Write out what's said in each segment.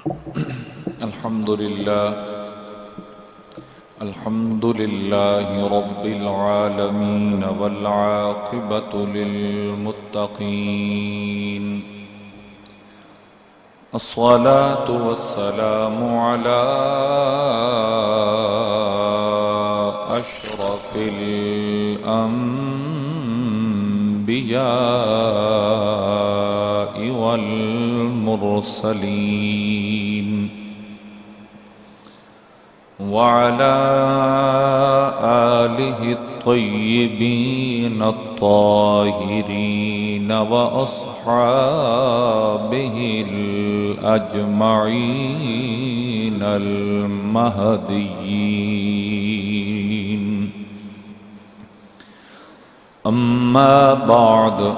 الحمد لله رب العالمين والعاقبة للمتقين الصلاة والسلام على أشرف الأنبياء والمرسلين وعلى آله الطيبين الطاهرين وأصحابه الأجمعين المهديين. أما بعد،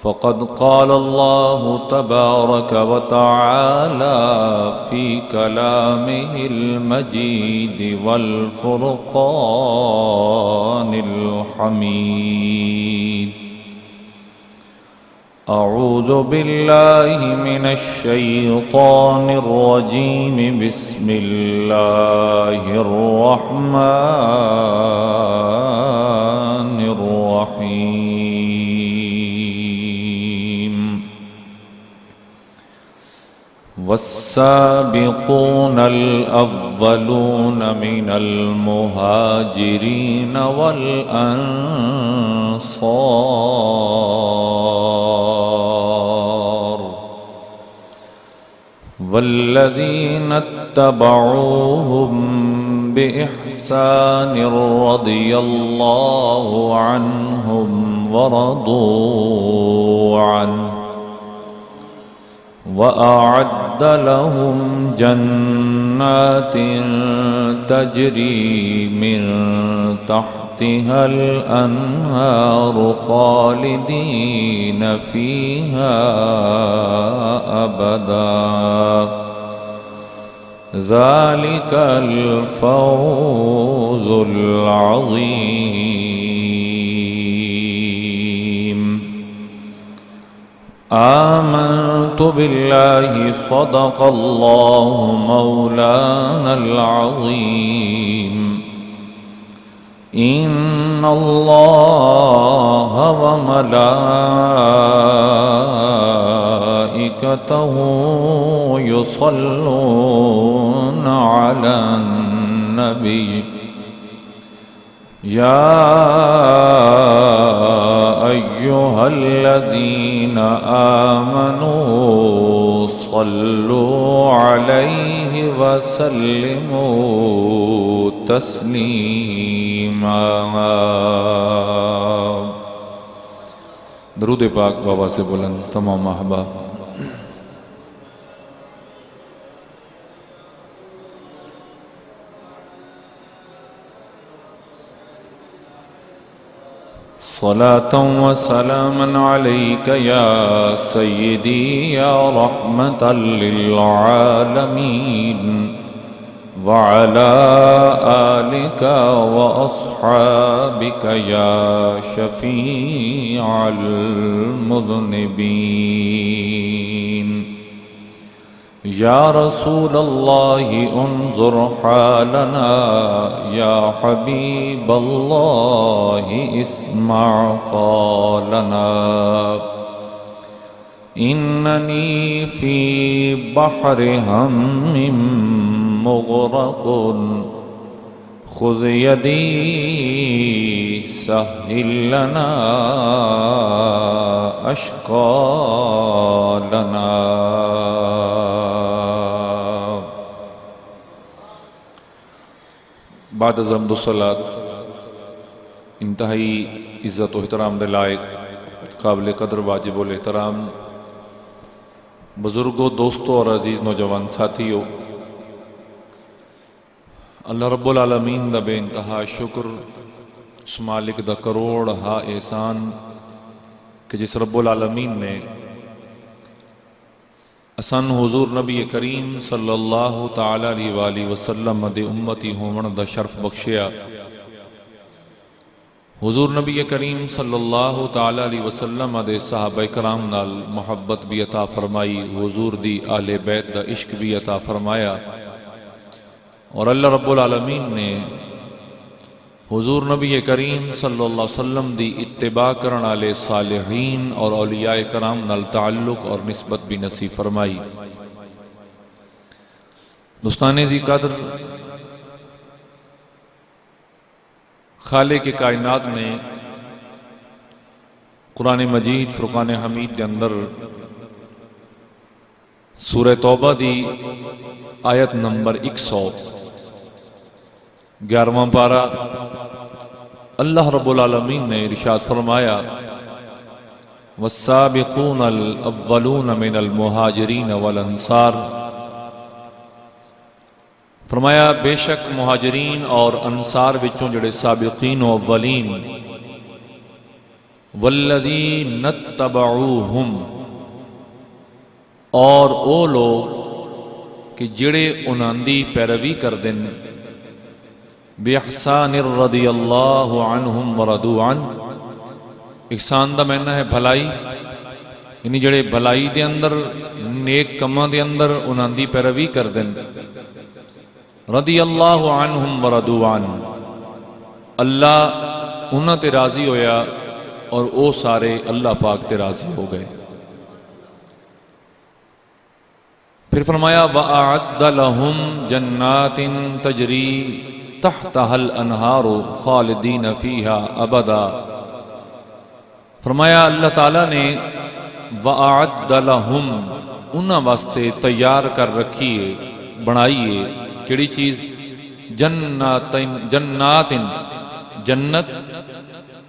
فقد قال الله تبارك وتعالى في كلامه المجيد والفرقان الحميد: أعوذ بالله من الشيطان الرجيم. بسم الله الرحمن الرحيم. والسابقون الأولون من المهاجرين والأنصار والذين اتبعوهم بإحسان رضي الله عنهم ورضوا عنه وأعد لهم جنات تجري من تحتها الأنهار خالدين فيها أبدا، ذلك الفوز العظيم. آمنت بالله، صدق الله مولانا العظيم. إن الله وملائكته يصلون على النبي. يا أيها الذين آمنوا صلوا عليه وسلموا تسلیما. درود پاک بابا سے بلند تمام احباب. صلاة وسلاما عليك يا سيدي يا رحمة للعالمين، وعلى آلك وأصحابك يا شفيع المذنبين. يا رسول الله انظر حالنا، يا حبيب الله اسمع قالنا. إنني في بحر هم مغرق، خذ يدي سهل لنا أشقالنا. بعد از حمد و صلات، انتہائی عزت و احترام دے لائق قابل قدر واجب الاحترام بزرگوں، دوستوں اور عزیز نوجوان ساتھیوں، اللہ رب العالمین دا بے انتہا شکر، اس مالک دا کروڑ ہا احسان کہ جس رب العالمین نے اسن حضور نبی کریم صلی اللہ تعالی علیہ وآلہ وسلم دے امتی ہومن دا شرف بخشیا حضور نبی کریم صلی اللہ تعالی علیہ وسلم دے صحابہ کرام نال محبت بھی عطا فرمائی، حضور دی اہل بیت دا عشق بھی عطا فرمایا، اور اللہ رب العالمین نے حضور نبی کریم صلی اللہ علیہ وسلم دی اتباع کرن والے صالحین اور اولیاء کرام نال تعلق اور نسبت بھی نصیب فرمائی۔ دوستانے دی قدر، خالق کائنات نے قرآن مجید فرقان حمید کے اندر سورہ توبہ دی آیت نمبر 111واں پارہ اللہ رب العالمین نے ارشاد فرمایا والسابقون الاولون من المہاجرین والانصار، فرمایا بے شک مہاجرین اور انصار وچوں جڑے سابقین و اولین، والذین اتبعوہم، اور او لوگ کہ جڑے انہاں دی پیروی کر دن، بِإِحْسَانٍ رضی اللہ عنہم ورضوا عنہ، احسان دا معنی ہے بھلائی، یعنی جڑے بھلائی دے اندر نیک کماں دے اندر انہاں دی پیروی کر دن، رضی اللہ عنہم ورضوا عنہ، اللہ انہاں تے راضی ہویا اور او سارے اللہ پاک تے راضی ہو گئے۔ پھر فرمایا وَأَعَدَّ لَهُمْ جَنَّاتٍ تَجْرِي تَحْتَهَا الْأَنْهَارُ خَالِدِينَ فِيهَا أَبَدًا، فرمایا اللہ تعالیٰ نے وَأَعَدَّ لَهُمْ انہاں واسطے تیار کر رکھیے، بنائیے، کیڑی چیز؟ جنات، جنت،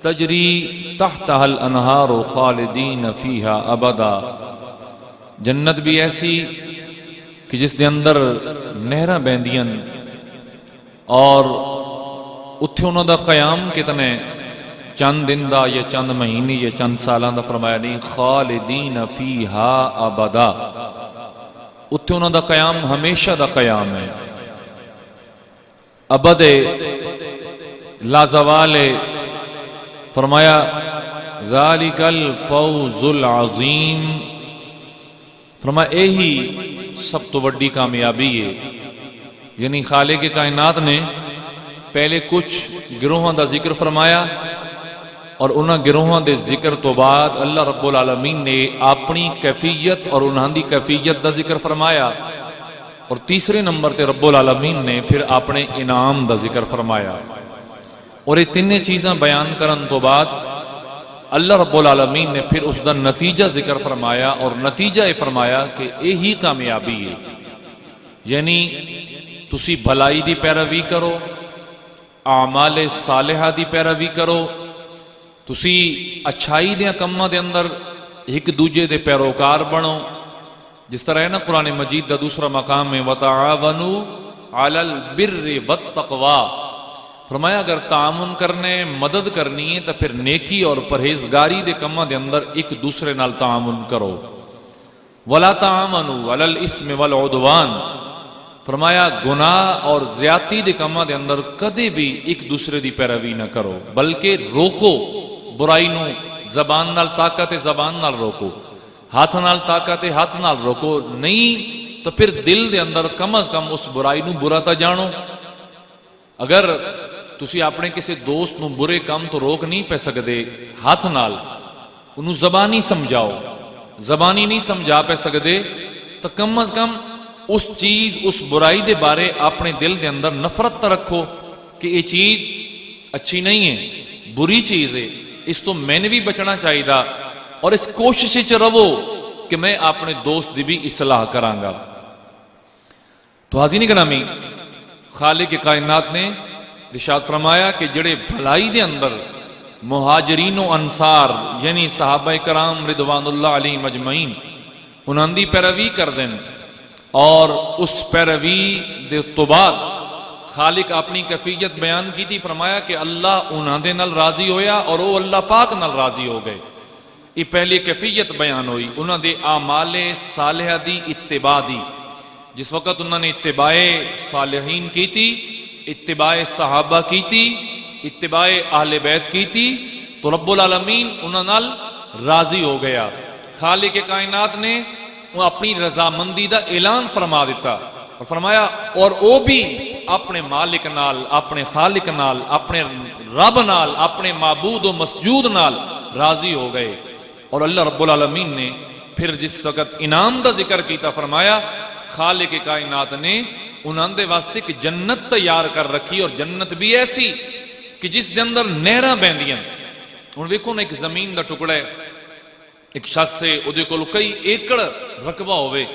تجری تحتها الانہار خالدین فیہا ابدا، جنت بھی ایسی کہ جس دے اندر نہراں بہندیاں اور اتھے انہوں دا قیام کتنے چند دن دا یا چند مہینی یا چند سالان دا فرمایا نہیں، خالدین فیہا ابدا، اتھے انہوں دا قیام ہمیشہ دا قیام ہے، ابد لا زوال، فرمایا ذالک الفوز العظیم، فرمایا یہی سب تو بڑی کامیابی ہے۔ یعنی خالق کائنات نے پہلے کچھ گروہاں دا ذکر فرمایا اور انہاں گروہاں دے ذکر تو بعد اللہ رب العالمین نے اپنی کیفیت اور انہاں دی کیفیت دا ذکر فرمایا، اور تیسرے نمبر تے رب العالمین نے پھر اپنے انعام دا ذکر فرمایا، اور یہ تینیں چیزاں بیان کرن تو بعد اللہ رب العالمین نے پھر اس دا نتیجہ ذکر فرمایا، اور نتیجہ یہ فرمایا کہ یہی کامیابی ہے، یعنی تسی بھلائی دی پیروی کرو، اعمال صالحہ دی پیروی کرو، تسی اچھائی دیاں کماں دے اندر ایک دوجے دے پیروکار بنو، جس طرح ہے نا قرآن مجید دا دوسرا مقام میں وَتَعَاوَنُوا عَلَى الْبِرِّ وَالتَّقْوَى، فرمایا اگر تعاون کرنے مدد کرنی ہے تو پھر نیکی اور پرہیزگاری دے کماں دے اندر ایک دوسرے نال تعاون کرو، وَلَا تَعَامَنُوا عَلَى الْإِثْمِ وَالْعُدْوَانِ، فرمایا گناہ اور زیادتی دے کماں دے اندر کدے بھی ایک دوسرے دی پیروی نہ کرو، بلکہ روکو برائی نو، زبان نال طاقت زبان نال روکو، ہاتھ نال طاقت ہاتھ نال روکو، نہیں تو پھر دل دے اندر کم از کم اس برائی نو برا تا جانو۔ اگر تسی اپنے کسی دوست نو برے کام تو روک نہیں پہ سکدے ہاتھ نال، انہوں زبانی سمجھاؤ، زبانی نہیں سمجھا پہ سکدے تو کم از کم اس چیز، اس برائی دے بارے اپنے دل دے اندر نفرت تا رکھو کہ یہ چیز اچھی نہیں ہے، بری چیز ہے، اس تو میں نے بھی بچنا چاہیے دا، اور اس کوشش چ رہو کہ میں اپنے دوست دی بھی اصلاح کروں گا۔ تو حاضرین گرامی، خالق کائنات نے ارشاد فرمایا کہ جڑے بھلائی دے اندر مہاجرین و انصار یعنی صحابہ کرام رضوان اللہ علیہم مجمعین انہاں دی پیروی کر دیں، اور اس پیروی دے تو بعد خالق اپنی کیفیت بیان کی تھی، فرمایا کہ اللہ انہاں دے نال راضی ہویا اور وہ اللہ پاک نال راضی ہو گئے۔ یہ پہلی کیفیت بیان ہوئی انہاں دے اعمال صالحہ دی اتباع دی، جس وقت انہوں نے اتباع صالحین کی تھی، اتباع صحابہ کی تھی، اتباع اہل بیت کی تھی تو رب العالمین انہاں نال راضی ہو گیا. خالق کائنات نے اپنی رضامندی دا اعلان فرما دیتا اور فرمایا اور او بھی اپنے مالک نال، اپنے خالق نال، اپنے رب نال، اپنے معبود و مسجود نال راضی ہو گئے. اور اللہ رب العالمین نے پھر جس وقت انعام دا ذکر کیتا فرمایا خالق کائنات نے انہاں دے واسطے کہ جنت تیار کر رکھی، اور جنت بھی ایسی کہ جس دے اندر نہراں بہندیاں. ہن ویکھو نا ایک زمین دا ٹکڑا ہے، ایک شخص سے اودے کول کئی ایکڑ رقبہ ہوئے،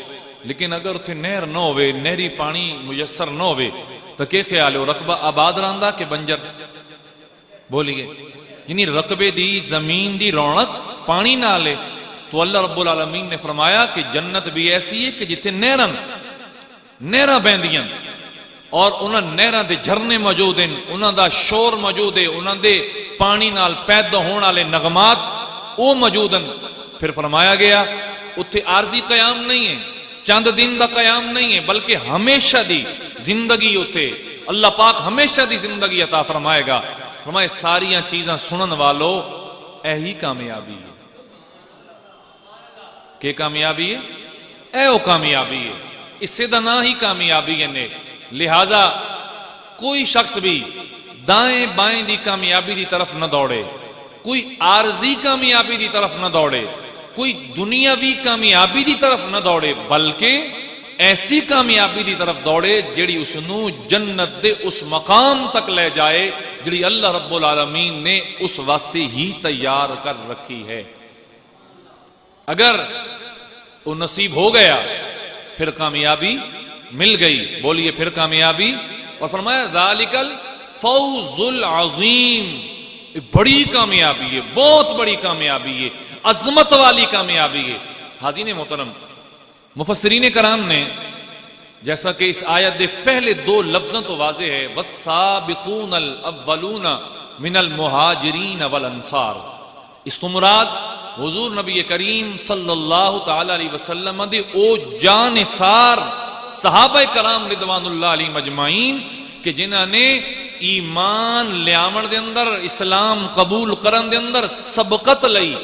لیکن اگر اتنے نہر نہ ہوئے، نہری پانی میسر نہ ہوئے تو کیا خیال ہے رقبہ آباد رہندا کہ بنجر؟ بولیے. یعنی رقبے دی زمین دی رونق پانی نہ لے. تو اللہ رب العالمین نے فرمایا کہ جنت بھی ایسی ہے کہ جتنے نہراں بہندیاں اور انہاں نہراں دے جھرنے موجود ہیں، انہاں دا شور موجود ہے، انہاں دے پانی نال پیدا ہونے والے نغمات وہ موجود ہیں. پھر فرمایا گیا اتھے عارضی قیام نہیں ہے، چند دن دا قیام نہیں ہے، بلکہ ہمیشہ دی زندگی اتھے اللہ پاک ہمیشہ دی زندگی عطا فرمائے گا. فرمائے ساریاں چیزاں سنن والو اہی کامیابی ہے. کہ کامیابی ہے؟ اے او کامیابی ہے. اس سے دا نہ ہی کامیابی ہے نے. لہذا کوئی شخص بھی دائیں بائیں دی کامیابی دی طرف نہ دوڑے، کوئی عارضی کامیابی دی طرف نہ دوڑے، کوئی دنیاوی کامیابی دی طرف نہ دوڑے، بلکہ ایسی کامیابی دی طرف دوڑے جڑی اس نو جنت دے اس مقام تک لے جائے جڑی اللہ رب العالمین نے اس واسطے ہی تیار کر رکھی ہے. اگر وہ نصیب ہو گیا پھر کامیابی مل گئی. بولیے پھر کامیابی. اور فرمایا ذالک الفوز العظیم، بڑی کامیابی ہے، بہت بڑی کامیابی ہے، عظمت والی کامیابی ہے. حاضرین محترم، مفسرین کرام نے جیسا کہ اس آیت دے پہلے دو لفظوں تو واضح ہے والسابقون الاولون من المہاجرین والانصار، اس تو مراد حضور نبی کریم صلی اللہ تعالی علیہ وسلم دے او جانثار صحابہ کرام رضوان اللہ علیہ مجمعین کہ جنہاں نے ایمان لیامن دے اندر، اسلام قبول کرن دے اندر سبقت لئی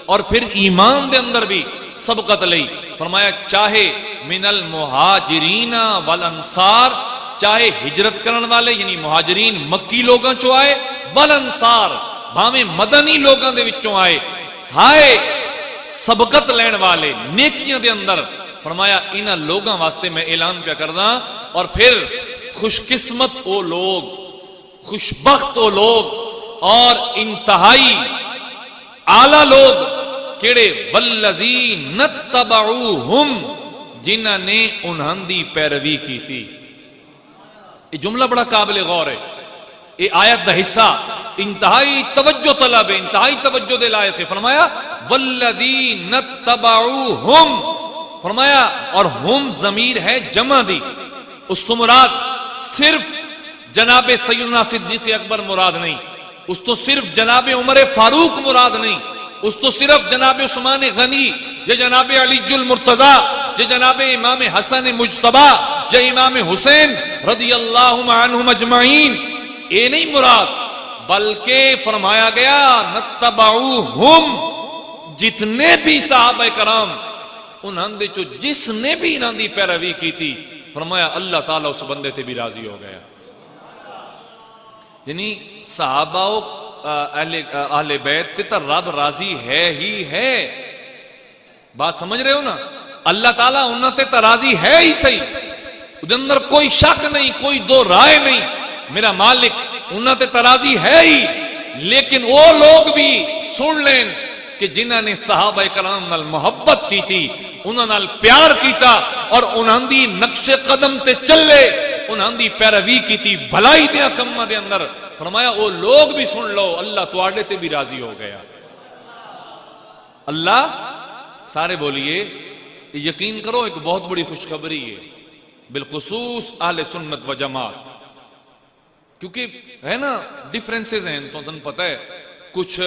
اور پھر ایمان دے اندر بھی سبقت لئی. فرمایا چاہے من المہاجرین والانصار، چاہے ہجرت کرن والے یعنی مہاجرین مکی لوگاں چو آئے، والانصار بھاویں مدنی لوگاں دے وچوں آئے، ہائے سبقت لین والے نیکیاں دے اندر. فرمایا انہاں لوگاں واسطے میں اعلان پیا کردا. اور پھر خوش قسمت او لوگ، خوشبخت او لوگ اور انتہائی اعلی لوگ کیڑے والذین اتبعوہم، جنہاں نے انہاں دی پیروی کی تھی. یہ جملہ بڑا قابل غور ہے. یہ آیت دا حصہ انتہائی توجہ طلب ہے، انتہائی توجہ دے لائق ہے. فرمایا والذین اتبعوہم، فرمایا اور ہم ضمیر ہے جمع دی. اس تو مراد صرف جناب سیدنا صدیق اکبر مراد نہیں، اس تو صرف جناب عمر فاروق مراد نہیں، اس تو صرف جناب عثمان غنی یا جناب علی المرتضی یا جناب امام حسن مجتبی یا امام حسین رضی اللہ عنہم اجمعین اے نہیں مراد، بلکہ فرمایا گیا نتبعوہم، جتنے بھی صحابہ کرام انہاں دے چو جس نے بھی انہاں دی پیروی کی تھی، فرمایا اللہ تعالیٰ اس بندے تے بھی راضی ہو گیا. یعنی صحابہ اہل بیت تے تا رب راضی ہے ہی ہے. بات سمجھ رہے ہو نا؟ اللہ تعالیٰ انہاں تے تا راضی ہے ہی صحیح، اس اندر کوئی شک نہیں، کوئی دو رائے نہیں. میرا مالک انہاں تے تا راضی ہے ہی، لیکن وہ لوگ بھی سن لیں کہ جنہاں نے صحابہ کرام نال محبت کی تھی، انہاں نال پیار کیتا اور انہاں دی نقش قدم تے چلے، انہاں دی پیروی کی تھی بھلائی دیا کمہ دے اندر. فرمایا وہ لوگ بھی سن لو اللہ تواڈے تے بھی راضی ہو گیا. اللہ سارے بولیے یقین کرو ایک بہت بڑی خوشخبری ہے بالخصوص اہل سنت و جماعت. کیونکہ ہے نا ڈیفرنسز ہیں تو تن پتہ ہے، کچھ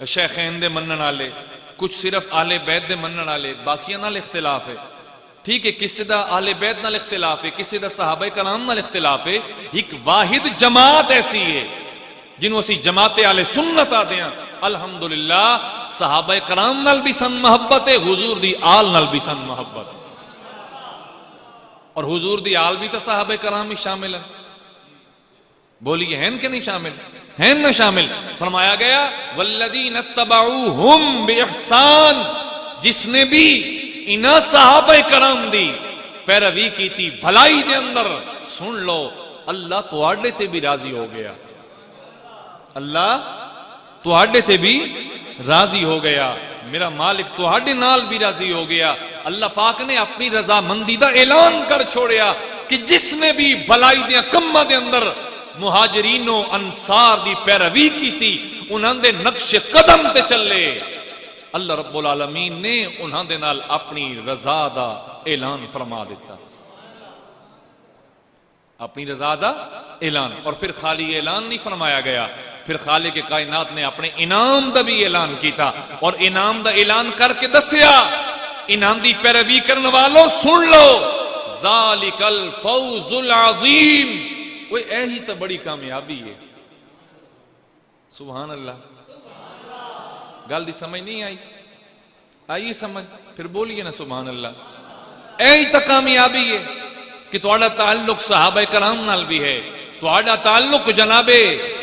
شیخین دے منن والے، کچھ صرف اہل بیت دے منن والے، باقیاں نال اختلاف ہے. ٹھیک ہے، کسی دا اہل بیت نال اختلاف ہے، کسی دا صحابہ کرام نال اختلاف ہے. ایک واحد جماعت ایسی ہے جنہوں اسی جماعت اہل سنت آدے ہیں، الحمدللہ صحابہ کرام نال بھی سن محبت ہے، حضور دی آل نال بھی سن محبت ہے، اور حضور دی آل بھی تو صحابہ کرام ہی شامل ہیں، بولیے ہیں کہ نہیں شامل؟ ہیں نہ شامل؟ فرمایا گیا والذین اتبعوہم باحسان، جس نے بھی انہاں صحابہ کرام دی پیروی کی تھی بھلائی دے اندر، سن لو اللہ تواڈے تے بھی راضی ہو گیا، اللہ تواڈے تے بھی راضی ہو گیا، میرا مالک تواڈے نال بھی راضی ہو گیا۔ اللہ پاک نے اپنی رضا مندی دا اعلان کر چھوڑیا کہ جس نے بھی بھلائی دے کماں دے اندر مہاجرین و انصار دی پیروی کی تھی، انہاں دے نقش قدم تے چلے، اللہ رب العالمین نے انہاں دے نال اپنی رضا دا اعلان فرما دیتا، اپنی رضا دا اعلان۔ اور پھر خالی اعلان نہیں فرمایا گیا، پھر خالق کائنات نے اپنے انعام دا بھی اعلان کیتا، اور انعام دا اعلان کر کے دسیا انعام دی پیروی کرنے والوں سن لو ذالک الفوز العظیم، وہ ایہی تو بڑی کامیابی ہے۔ سبحان اللہ، گل دی سمجھ نہیں آئی؟ آئیے سمجھ، پھر بولیے نا سبحان اللہ۔ ایہی تو کامیابی ہے کہ تہاڈا تعلق صحابہ کرام نال بھی ہے، تہاڈا تعلق جناب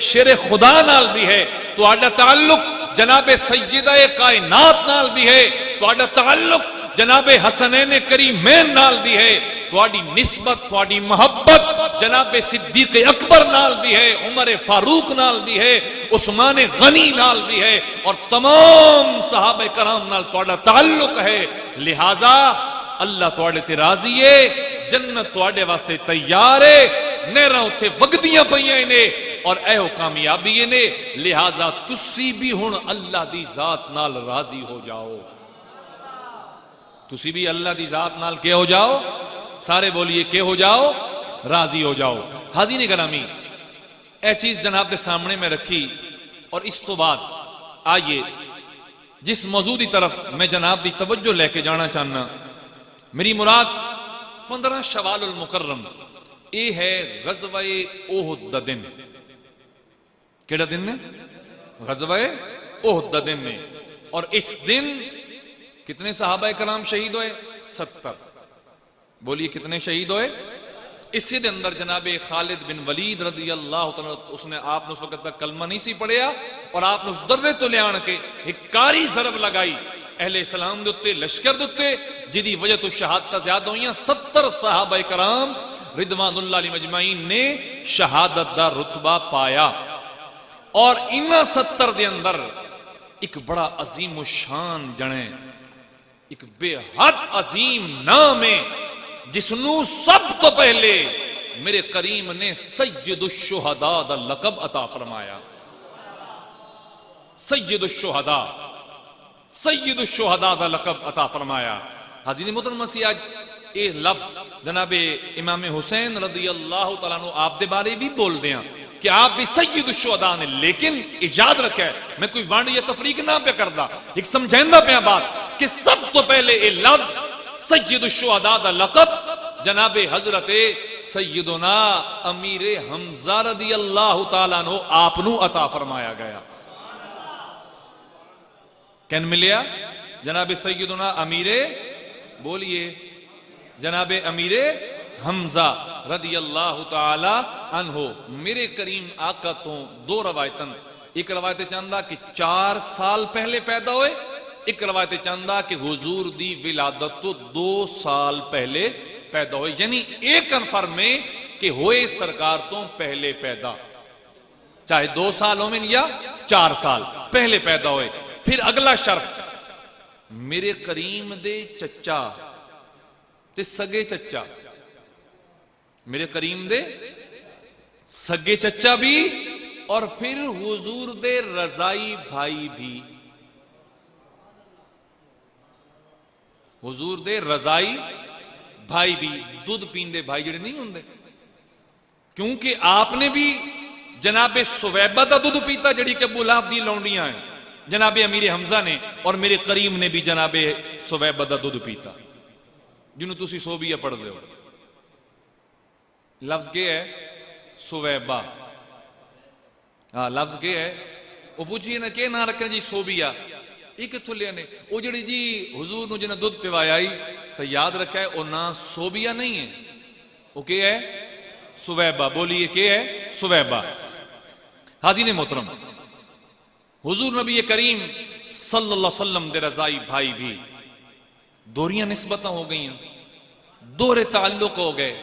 شیر خدا نال بھی ہے، تہاڈا تعلق جناب سیدہ کائنات نال بھی ہے، تہاڈا تعلق جناب حسنین کریمین نال بھی ہے، تہاڈی نسبت تہاڈی محبت جناب صدیق اکبر نال بھی ہے، عمر فاروق نال بھی ہے، عثمان غنی نال بھی ہے، اور تمام صحابہ کرام نال تہاڈا تعلق ہے، لہذا اللہ تہاڈے تے راضی ہے، جنت تہاڈے واسطے تیار ہے، نہراں اوتھے وگدیاں پئیاں نے، اور ایہو کامیابی نے، لہذا تسی بھی ہن اللہ دی ذات نال راضی ہو جاؤ، تسی بھی اللہ دی ذات نال کیا ہو جاؤ، سارے بولیے کہ ہو جاؤ، راضی ہو جاؤ۔ حاضرین گرامی، اے چیز جناب دے سامنے میں رکھی، اور اس تو بعد آئیے جس موضوع دی طرف میں جناب دی توجہ لے کے جانا چاہنا، میری مراد 15 شوال المکرم، یہ ہے غزوہ احد دا دن۔ کیڑا دن نے؟ غزوہ احد دا دن نے، اور اس دن کتنے صحابہ کرام شہید ہوئے؟ 70۔ بولیے کتنے شہید ہوئے؟ اسی دے اندر جناب خالد بن ولید رضی اللہ تعالیٰ، اس نے آپ نے اس وقت تک کلمہ نہیں سی پڑھیا، اور آپ نے اس درے تو لے آن کے ایک کاری ضرب لگائی اہل اسلام دوتے، لشکر دوتے، جدی وجہ تو شہادتہ زیادہ ہوئیاں۔ 70 صحابہ کرام رضوان اللہ علیہ مجمعین نے شہادت دا رتبہ پایا، اور انہاں 70 دے اندر ایک بڑا عظیم و شان جنے، ایک بے حد عظیم نام ہے، جس نو سب تو پہلے میرے کریم نے سید الشہداء دا لقب عطا فرمایا۔ سید الشہداء، سید الشہداء دا لقب عطا فرمایا۔ حضرت محترم مسیح آج اے لفظ جناب امام حسین رضی اللہ تعالیٰ عنہ آپ دے بارے بھی بول دیاں کہ آپ بھی سید الشہداء نے، لیکن اجاد رکھا ہے، میں کوئی وانڈ یا تفریق نہ پہ کردا، ایک سمجھائندہ پہ بات کہ سب تو پہلے اے لفظ سید الشہداء دا لقب جناب حضرت سیدنا امیر حمزہ رضی اللہ تعالیٰ عنہ آپ نو عطا فرمایا گیا۔ کین ملیا؟ جناب سیدنا امیر، بولیے جناب امیر حمزہ رضی اللہ تعالی عنہ۔ میرے کریم آقا تو دو روایتن، ایک روایت چاندہ کہ 4 سال پہلے پیدا ہوئے، ایک روایت چاندہ کہ حضور دی ولادت تو 2 سال پہلے پیدا ہوئے، یعنی ایک کنفرم میں کہ ہوئے سرکار تو پہلے پیدا، چاہے 2 سالوں میں یا 4 سال پہلے پیدا ہوئے۔ پھر اگلا شرف، میرے کریم دے چچا تے سگے چچا، میرے کریم دے سگے چچا بھی، اور پھر حضور دے رضائی بھائی بھی، حضور دے رضائی بھائی بھی، دودھ پیندے بھائی جڑے نہیں ہوندے، کیونکہ آپ نے بھی جناب سویبہ دا دودھ پیتا جڑی کہ ابو لہب دی لونڈیاں ہیں، جناب امیر حمزہ نے، اور میرے کریم نے بھی جناب سویبہ دا دودھ پیتا، جنہوں تسی صوبیہ پڑھ دے ہو۔ لفظ کیا ہے؟ سویبہ، ہاں لفظ کیا ہے وہ پوچھیے نا کہ نہ رکھنے جی سوبیا یہ کتوں لیا نے وہ جڑی جی حضور نو جنہیں دودھ پوایا آئی تو یاد رکھا ہے وہ نہ سوبیا نہیں ہے وہ کیا ہے سویبہ بولیے کیا ہے سویبہ حاضرین محترم حضور نبی کریم صلی اللہ علیہ وسلم دے رضائی بھائی بھی دوریاں نسبتاں ہو گئی ہیں دورے تعلق ہو گئے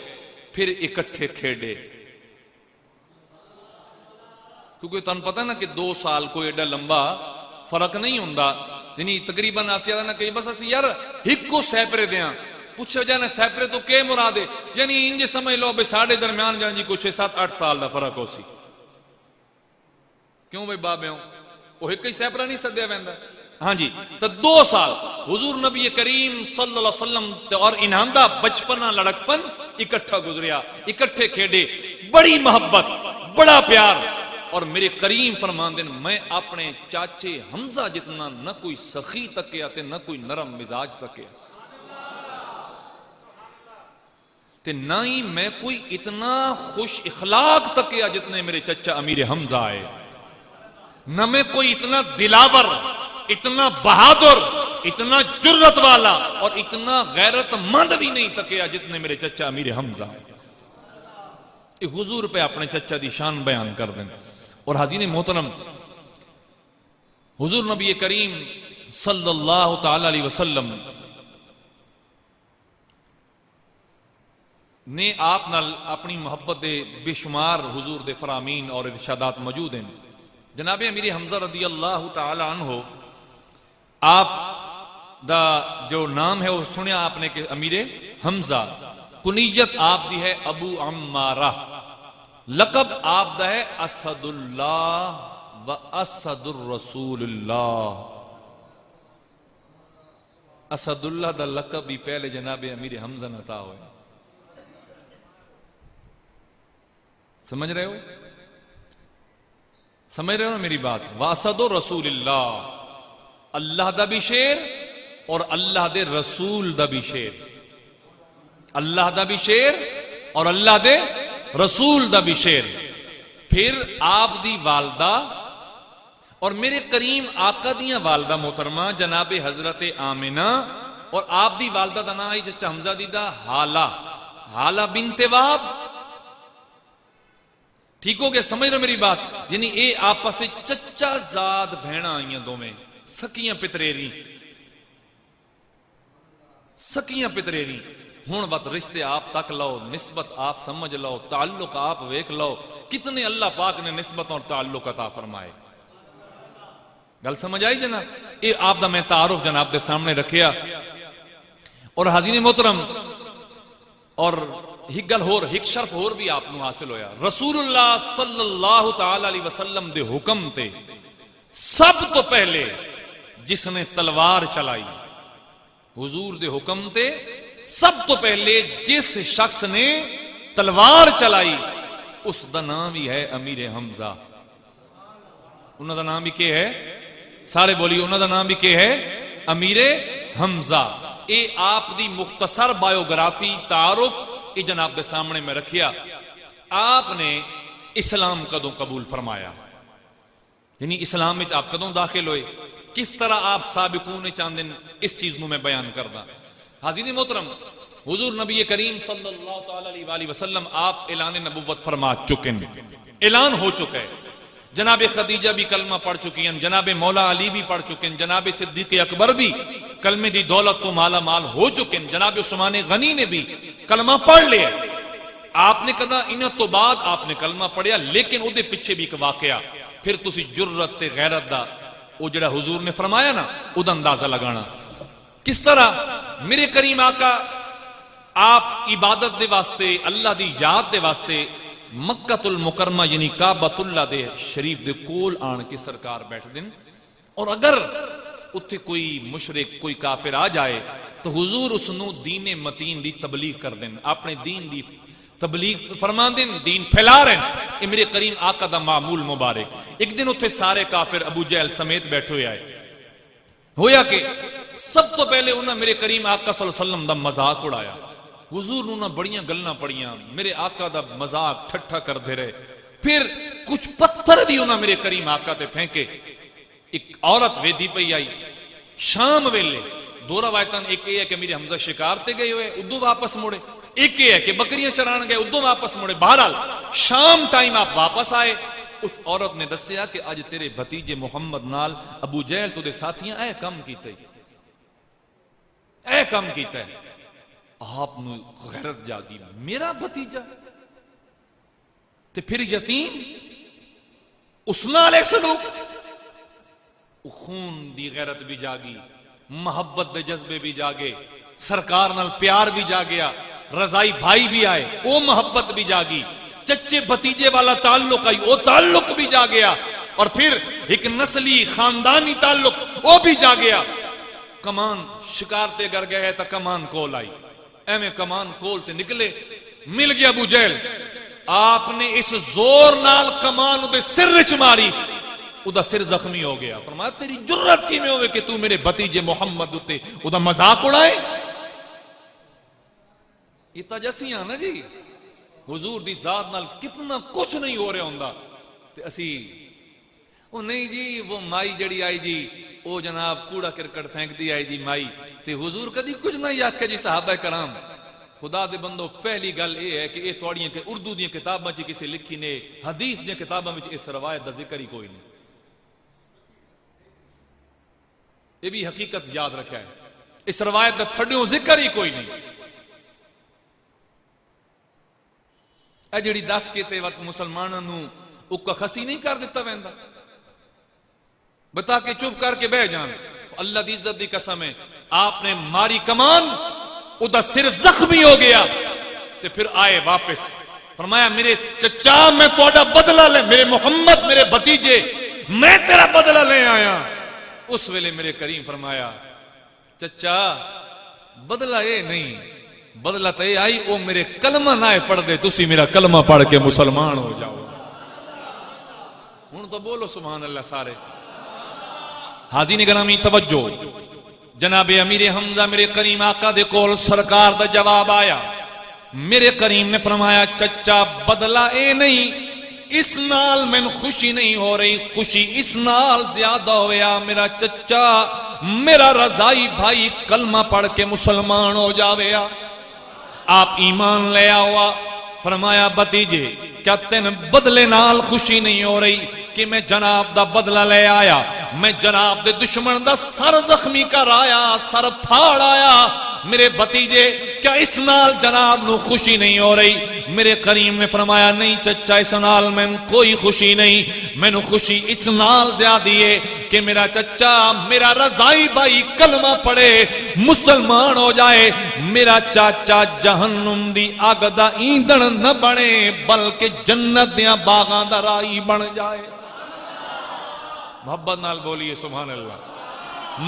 پھر اکٹھے کھیڑے کیونکہ تن پتہ نا کہ 2 سال کوئی ایڈا لمبا فرق نہیں ہوندا یعنی تقریباً آسیا نا کہ بس اسی یار ہکو سیپرے دیاں پوچھا جانا سیپرے تو کیا مراد ہے یعنی انجے سمجھ لو بے ساڑھے درمیان جان جی کچھ 7-8 سال دا فرق ہو سی کیوں بھائی بابے ہوں وہ ایک ہی سیپرا نہیں سدیا ویندا ہاں جی تو 2 سال حضور نبی کریم صلی اللہ علیہ وسلم اور انہاں دا بچپنا لڑکپن اکٹھا گزریا اکٹھے کھیڑے بڑی محبت بڑا پیار اور میرے کریم فرمان دن میں اپنے چاچے حمزہ جتنا نہ کوئی سخی تکیا تے نہ کوئی نرم مزاج تکیا تے نہ ہی میں کوئی اتنا خوش اخلاق تکیا جتنے میرے چچا امیر حمزہ آئے نہ میں کوئی اتنا دلاور اتنا بہادر اتنا جرت والا اور اتنا غیرت مند بھی نہیں تکیا جتنے میرے چچا امیر حمزہ آئے حضور پہ اپنے چچا دی شان بیان کر دیں اور حاضرین محترم حضور نبی کریم صلی اللہ تعالی علیہ وسلم نے آپ نال اپنی محبت دے بے شمار حضور دے فرامین اور ارشادات موجود ہیں جناب امیر حمزہ رضی اللہ تعالی عنہ آپ دا جو نام ہے وہ سنیا آپ نے کہ امیر حمزہ کنیت آپ دی ہے ابو عمارہ لقب آپ دا ہے اسد اللہ و اسد الرسول اللہ اسد اللہ دا لقب بھی پہلے جناب امیر حمزہ نتا ہوئے سمجھ رہے ہو سمجھ رہے ہو نا میری بات واسد رسول اللہ اللہ دا بھی شیر اور اللہ دے رسول دا بھی شیر اللہ دا بھی شیر اور اللہ دے رسول دا بھی شیر پھر آپ دی والدہ اور میرے کریم آقا دیاں والدہ محترمہ جناب حضرت آمنہ اور آپ دی والدہ دا نام ہے چچا حمزہ دی دا حالہ بنت واب ٹھیک ہو گیا سمجھ رہے میری بات یعنی اے آپس سے چچا زاد بہنا آئیاں دو میں سکیاں پتریری ہون وقت رشتے آپ تک لو نسبت آپ سمجھ لو تعلق آپ ویک لو کتنے اللہ پاک نے نسبت اور تعلق عطا فرمائے گل سمجھ آئی جناب اے آپ دا میں تعارف جناب دے سامنے رکھیا اور حاضرین محترم اور ایک گل ہور ایک شرف ہور بھی آپ نو حاصل ہویا رسول اللہ صلی اللہ تعالی علیہ وسلم دے حکم تے سب تو پہلے جس نے تلوار چلائی حضور دے حکم تے سب تو پہلے جس شخص نے تلوار چلائی اس دا نام ہی ہے امیر حمزہ انہوں دا نام بھی کیا ہے سارے بولیے انہوں دا نام بھی کیا ہے امیر حمزہ اے آپ دی مختصر بایوگرافی تعارف ای جناب دے سامنے میں رکھیا آپ نے اسلام کدوں قبول فرمایا یعنی اسلام میں آپ کدوں داخل ہوئے کس طرح آپ سابقون چاندن اس چیز میں بیان کردہ حاضرین محترم حضور نبی کریم صلی اللہ علیہ وسلم آپ اعلان نبوت فرما چکے اعلان ہو چکا ہے جناب خدیجہ بھی کلمہ پڑھ چکی ہیں جناب مولا علی بھی پڑھ چکے ہیں جناب صدیق اکبر بھی کلمے دی دولت تو مالا مال ہو چکے ہیں جناب عثمان غنی نے بھی کلمہ پڑھ لیا آپ نے کہا انہاں تو بعد آپ نے کلمہ پڑھیا لیکن او دے پیچھے بھی ایک واقعہ پھر تسی جرت تے غیرت دا او جڑا حضور نے فرمایا نا او دا اندازہ لگانا کس طرح میرے کریم آقا آپ عبادت دے واسطے اللہ دی یاد دے واسطے مکہ المکرمہ یعنی کعبۃ اللہ دے شریف دے کول آن کے سرکار بیٹھ دن اور اگر اتھے کوئی مشرک کوئی کافر آ جائے تو حضور اس نو دین متین دی تبلیغ کر دیں اپنے دین دی تبلیغ فرما دیں دین پھیلا رہے ہیں یہ میرے کریم آقا دا معمول مبارک ایک دن اتھے سارے کافر ابو جہل سمیت بیٹھے ہوئے آئے ہویا کہ سب تو پہلے انہاں میرے کریم آقا صلی اللہ علیہ وسلم دا مذاق اڑایا حضور انہاں بڑیاں گلنا پڑیاں میرے آقا دا مذاق ٹھٹھا کر دے رہے پھر کچھ پتھر بھی انہاں میرے کریم آقا تے پھینکے. ایک عورت ویدی پہ آئی شام ویلے. دو روایتاں، ایک یہ ہے کہ میرے حمزہ شکار تے گئے ہوئے ادو واپس مڑے، ایک یہ ہے کہ بکریاں چران گئے ادو واپس مڑے. بہرحال شام ٹائم آپ واپس آئے. اس عورت نے دسیا کہ اج تیرے بھتیجے محمد نال ابو جہل تو دے ساتھیاں اے کم کیتے، اے کم کیتا ہے. آپ نو غیرت جاگی، میرا بھتیجا تے پھر یتیم، اس نال سلوک. خون دی غیرت بھی جاگی، محبت دے جذبے بھی جاگے، سرکار نال پیار بھی جاگیا، رضائی بھائی بھی آئے او محبت بھی جاگی، چچے بھتیجے والا تعلق آئی او تعلق بھی جاگیا، اور پھر ایک نسلی خاندانی تعلق او بھی جاگیا. کمان شکارتے گر گئے تا کمان کول آئی، ایویں کمان کول تے نکلے، مل گیا ابو جہل. آپ نے اس زور نال کمان دے سر وچ ماری، او دا سر زخمی ہو گیا. فرمایا تیری جرت کی میں ہوئے کہ تو میرے بھتیجے محمد تے او دا مذاق اڑائے. یہ تجسیاں نا جی، حضور دی ذات نال کتنا کچھ نہیں ہو رہا ہوندا تے اسی او نہیں جی وہ مائی جڑی آئی جی او جناب کوڑا کرکٹ پھینک دی آئی جی مائی تے حضور کدی کچھ نہیں آکھے جی. صحابہ کرام خدا دے بندو پہلی گل یہ ہے کہ یہ توڑیاں کہ اردو دیاں کتاباں چ کسی لکھی نے، حدیث دیاں کتاباں وچ اس روایت دا ذکر ہی کوئی نہیں. یہ بھی حقیقت یاد رکھا ہے، اس روایت دا تھڈیوں ذکر ہی کوئی نہیں. اے جڑی دس کیتے وقت مسلمانوں نو اکا خسی نہیں کر دیتا ویندا، بتا کے چپ کر کے بہ جان. اللہ دی عزت دی قسم ہے آپ نے ماری کمان، او دا سر زخمی ہو گیا تے پھر آئے واپس. فرمایا میرے چچا میں تہاڈا بدلہ لے، میرے محمد میرے بھتیجے میں تیرا بدلہ لے آیا. اس ویلے میرے کریم فرمایا چچا بدلہ یہ نہیں، بدلہ تو یہ آئی او میرے کلمہ نہ پڑھ دے، تسی میرا کلمہ پڑھ کے مسلمان ہو جاؤ. ہن تو بولو سبحان اللہ سارے. حاضرین گرامی توجہ، جناب امیر حمزہ میرے کریم آقا دے کول سرکار دا جواب آیا. میرے کریم نے فرمایا چچا بدلہ اے نہیں، اس نال میں خوشی نہیں ہو رہی، خوشی اس نال زیادہ ہویا میرا چچا میرا رضائی بھائی کلمہ پڑھ کے مسلمان ہو جاویا. آپ ایمان لے آوا. فرمایا بھتیجے کیا تین بدلے نال خوشی نہیں ہو رہی کہ میں جناب دا بدلہ لے آیا، میں جناب دے دشمن دا سر زخمی کر آیا، سر پھاڑ آیا. میرے بھتیجے کیا اس نال جناب نو خوشی نہیں ہو رہی؟ میرے کریم نے فرمایا نہیں چچا اس نال میں کوئی خوشی نہیں، میں نو خوشی اس نال زیادی ہے کہ میرا چچا میرا رضائی بھائی کلمہ پڑھے مسلمان ہو جائے، میرا چاچا جہنم دی آگ دا ایندھن نہ بنے بلکہ جنت دیاں باغاں دا رائی بن جائے. محبت نال بولیے سبحان اللہ.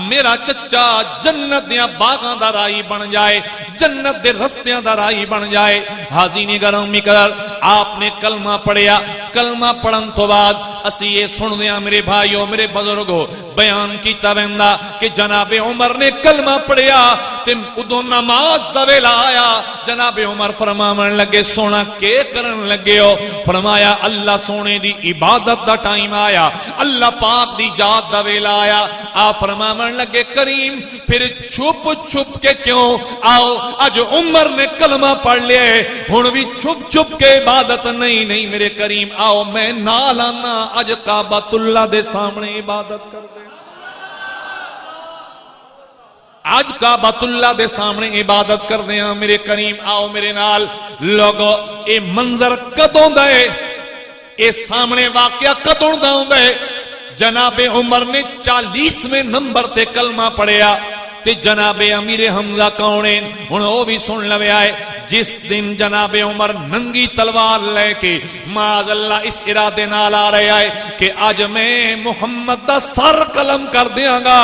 میرا چچا جنت دیاں باغاں دا رائی بن جائے، جنت دے رستیاں دا رائی بن جائے. حاضرین گرامی قدر آپ نے کلمہ پڑھیا. کلمہ پڑھن تو بعد اسی یہ سن دیاں میرے بھائیوں میرے بزرگوں بیان کیتا ویندا کہ جناب عمر نے کلمہ پڑھیا تے ادو نماز دا ویلا آیا. جناب عمر فرماون لگے سونا کے کرن لگے ہو؟ فرمایا اللہ سونے دی عبادت دا ٹائم آیا، اللہ پاک دی یاد دا ویلا آیا. آپ فرماون لگے کریم پھر چھپ چھپ کے کیوں؟ آؤ اج عمر نے کلمہ پڑھ لیا ہے ہن بھی چھپ چھپ کے عبادت نہیں. نہیں میرے کریم آؤ میں نال آنا اج کعبۃ اللہ دے سامنے عبادت کر دے، آج کعبۃ اللہ دے سامنے عبادت کر دے. میرے کریم آؤ میرے نال. لوگو اے منظر کدوں دے، اے سامنے واقعہ کدوں دے؟ جناب عمر نے 40ویں نمبر تے کلمہ پڑھیا تے جناب امیر حمزہ کونے ہن او بھی سن لوے آئے. جس دن جناب عمر ننگی تلوار لے کے معاذ اللہ اس ارادے نال آ رہے آئے کہ آج میں محمد دا سر قلم کر دیاں گا،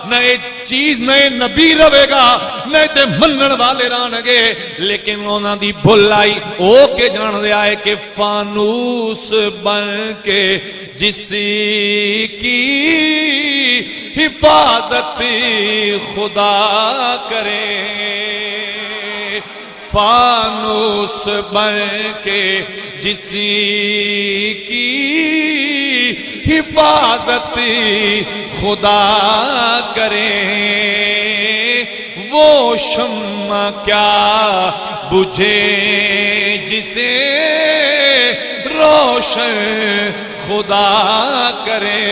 نئے چیز نئے نبی رہے گا، نئے تے منن والے رہن گے. لیکن انہاں دی بھول آئی او کے جان دے آئے کہ فانوس بن کے جس کی حفاظت خدا کرے، فانوس بن کے جس کی حفاظت خدا کرے، وہ شمع کیا بجھے جسے روشن خدا کرے۔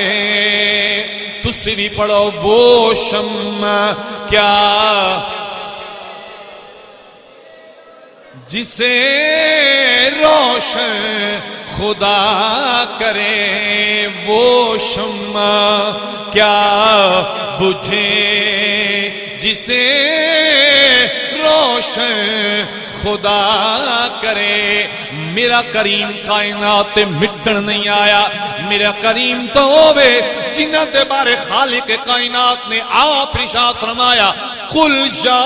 تسی بھی پڑھو، وہ شمع کیا جسے روشن خدا کرے، وہ شمع کیا بجھے جسے روشن خدا کرے۔ میرا کریم کائنات مٹن نہیں آیا، میرا کریم تو ہوئے جنہ دے بارے خالق کائنات نے آپ ارشاد فرمایا، قل جاء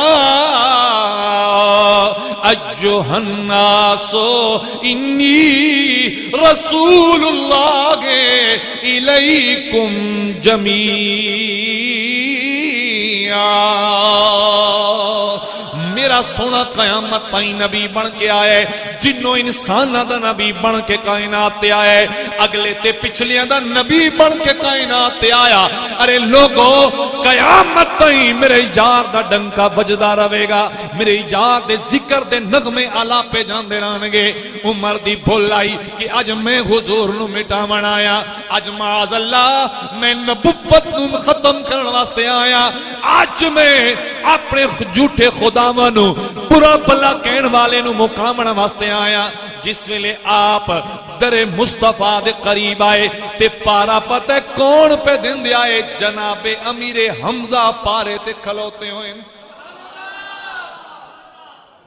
ایھا الناس انی رسول اللہ الیکم جمیعا۔ میرا سونا قیامت تائیں نبی بن کے آئے، جنوں انسانہ دا نبی بن کے کائنات تے آئے، اگلے تے پچھلیاں دا نبی بن کے کائنات تے آیا۔ ارے لوگو، قیامت تائیں میرے یار دا ڈنکا بجدا رہے گا، میرے یار دے ذکر دے نغمے آلہ پہ جاندے رہنگے۔ عمر دی بھول آئی کہ اج میں حضور نو مٹا منایا، اج معاذ اللہ میں نبوت نو ختم کرن واسطے آیا، اج میں اپنے جھوٹے خداواں نو برا بھلا کہن والے نو مقامن واسطے آیا۔ جس ویلے آپ در مصطفیٰ دے قریب آئے تے پارا پتہ کون پہ دن دے آئے، جناب امیر حمزہ پارے تے کھلوتے ہوئے۔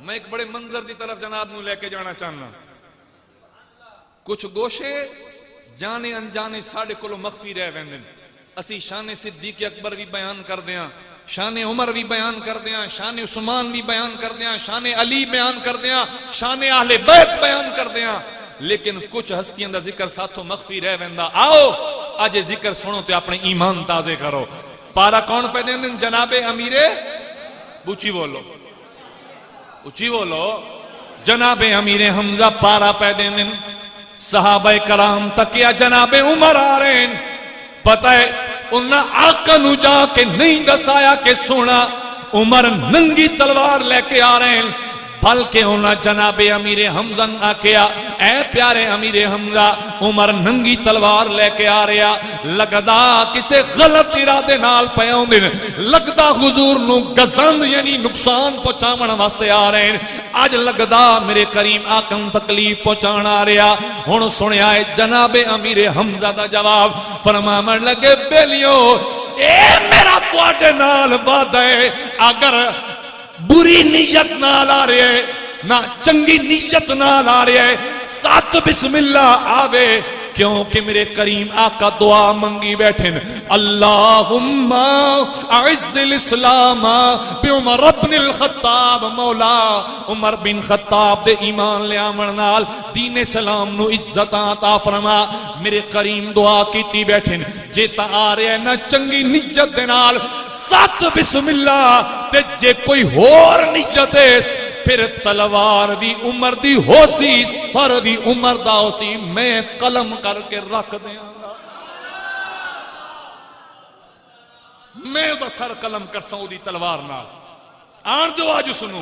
میں ایک بڑے منظر دی طرف جناب نو لے کے جانا چاہنا۔ کچھ گوشے جانے انجانے ساڑھے کلو مخفی رہ ویندن، اسی شان صدیق اکبر بھی بیان کر دیاں، شان عمر بھی بیان کر دیاں، شان عثمان بھی بیان کر دیاں، شان علی بیان کر دیاں، شان اہل بیت بیان کر دیاں، لیکن کچھ ہستیاں دا ذکر ساتھوں مخفی رہ ویندا۔ آؤ آج ذکر سنو تے اپنے ایمان تازے کرو۔ پارا کون پہ دیں دن؟ جناب امیر، اونچی بولو اونچی بولو، جناب امیر حمزہ پارا پہ دیں دن۔ صحابہ کرام تکیا جناب عمر آ رہے ہیں، پتہ ہے انہاں آقا نو جا کے نہیں دسایا کہ سونا عمر ننگی تلوار لے کے آ رہے ہیں، بلکہ انہاں جناب امیر حمزہ نہ کیا، اے پیارے امیر حمزہ، عمر ننگی تلوار لے کے آ رہا، لگدا کسے غلط ارادے نال پیاؤں دن، لگدا حضور نو گزند یعنی نقصان پہنچاون واسطے آ رہے ہیں، آج لگدا میرے کریم آقا تکلیف پہنچان آ رہا۔ ہن سنیا ہے جناب امیر حمزہ دا جواب، فرماون لگے بیلیو اے میرا تواڈے نال وعدہ ہے، اگر بری نیت نال آ رہے ہے نہ چنگی نیت نال آ رہے ہے، ساتھ بسم اللہ آوے، کیونکہ میرے کریم آقا دعا منگی بیٹھن، اللہم اعز الاسلام بعمر بن الخطاب، مولا عمر بن خطاب دے ایمان لے آمن نال دین اسلام نو عزت عطا فرما۔ میرے کریم دعا کیتی بیٹھن، جیتا آ رہے ہے نہ چنگی نیت دے نال ساتھ بسم اللہ، تے جے کوئی ہور نیت ہے پھر تلوار بھی عمر دی ہو سی، سر بھی عمر دا ہو سی، میں قلم کر کے رکھ دیاں گا، میں دا سر قلم کر ساں دی تلوار نال۔ آن دو آج سنو